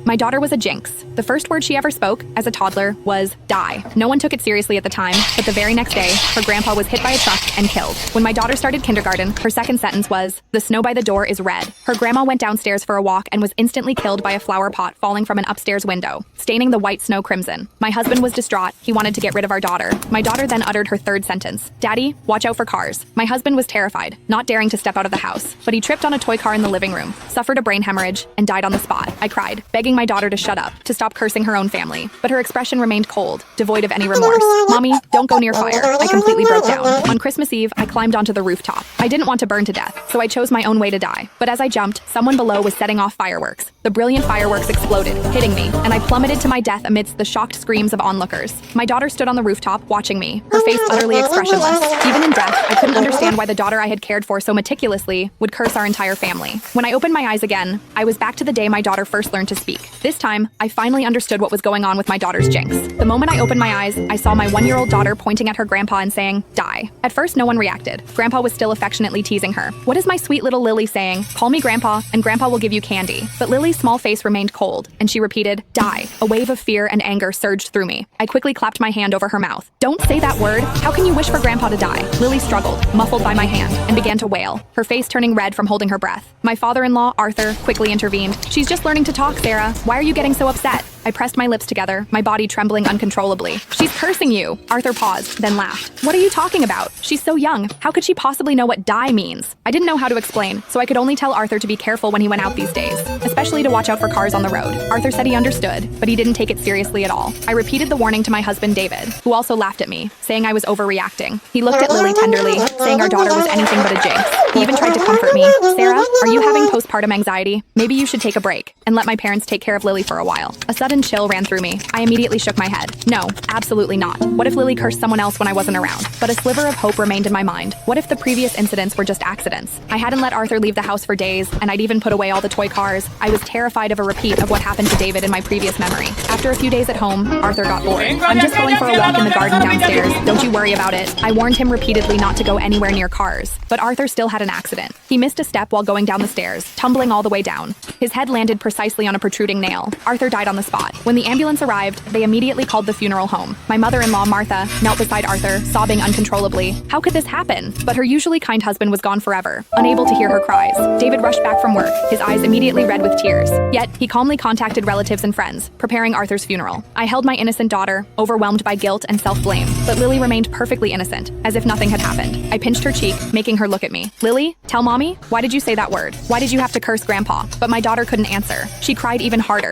My daughter was a jinx. The first word she ever spoke, as a toddler, was die. No one took it seriously at the time, but the very next day, her grandpa was hit by a truck and killed. When my daughter started kindergarten, her second sentence was, "The snow by the door is red." Her grandma went downstairs for a walk and was instantly killed by a flower pot falling from an upstairs window, staining the white snow crimson. My husband was distraught. He wanted to get rid of our daughter. My daughter then uttered her third sentence, "Daddy, watch out for cars." My husband was terrified, not daring to step out of the house, but he tripped on a toy car in the living room, suffered a brain hemorrhage, and died on the spot. I cried, begging my daughter to shut up, to stop cursing her own family, but her expression remained cold, devoid of any remorse. "Mommy, don't go near fire." I completely broke down. On Christmas Eve, I climbed onto the rooftop. I didn't want to burn to death, so I chose my own way to die. But as I jumped, someone below was setting off fireworks. The brilliant fireworks exploded, hitting me, and I plummeted to my death amidst the shocked screams of onlookers. My daughter stood on the rooftop, watching me, her face utterly expressionless. Even in death, I couldn't understand why the daughter I had cared for so meticulously would curse our entire family. When I opened my eyes again, I was back to the day my daughter first learned to speak. This time, I finally understood what was going on with my daughter's jinx. The moment I opened my eyes, I saw my 1-year-old daughter pointing at her grandpa and saying, "Die." At first, no one reacted. Grandpa was still affectionately teasing her. "What is my sweet little Lily saying? Call me Grandpa, and Grandpa will give you candy." But Lily's small face remained cold, and she repeated, "Die." A wave of fear and anger surged through me. I quickly clapped my hand over her mouth. "Don't say that word. How can you wish for Grandpa to die?" Lily struggled, muffled by my hand, and began to wail, her face turning red from holding her breath. My father-in-law, Arthur, quickly intervened. "She's just learning to talk, Sarah. Why are you getting so upset?" I pressed my lips together, my body trembling uncontrollably. "She's cursing you." Arthur paused, then laughed. "What are you talking about? She's so young. How could she possibly know what die means?" I didn't know how to explain, so I could only tell Arthur to be careful when he went out these days, especially to watch out for cars on the road. Arthur said he understood, but he didn't take it seriously at all. I repeated the warning to my husband, David, who also laughed at me, saying I was overreacting. He looked at Lily tenderly, saying our daughter was anything but a jinx. He even tried to comfort me. "Sarah, are you having postpartum anxiety? Maybe you should take a break and let my parents take care of Lily for a while." A sudden chill ran through me. I immediately shook my head. No, absolutely not. What if Lily cursed someone else when I wasn't around? But a sliver of hope remained in my mind. What if the previous incidents were just accidents? I hadn't let Arthur leave the house for days, and I'd even put away all the toy cars. I was terrified of a repeat of what happened to David in my previous memory. After a few days at home, Arthur got bored. "I'm just going for a walk in the garden downstairs. Don't you worry about it." I warned him repeatedly not to go anywhere near cars, but Arthur still had an accident. He missed a step while going down the stairs, tumbling all the way down. His head landed precisely on a protruding nail. Arthur died on the spot. When the ambulance arrived, they immediately called the funeral home. My mother-in-law, Martha, knelt beside Arthur, sobbing uncontrollably. How could this happen? But her usually kind husband was gone forever, unable to hear her cries. David rushed back from work, his eyes immediately red with tears. Yet, he calmly contacted relatives and friends, preparing Arthur's funeral. I held my innocent daughter, overwhelmed by guilt and self-blame. But Lily remained perfectly innocent, as if nothing had happened. I pinched her cheek, making her look at me. "Lily, tell Mommy, why did you say that word? Why did you have to curse Grandpa?" But my daughter couldn't answer. She cried even harder.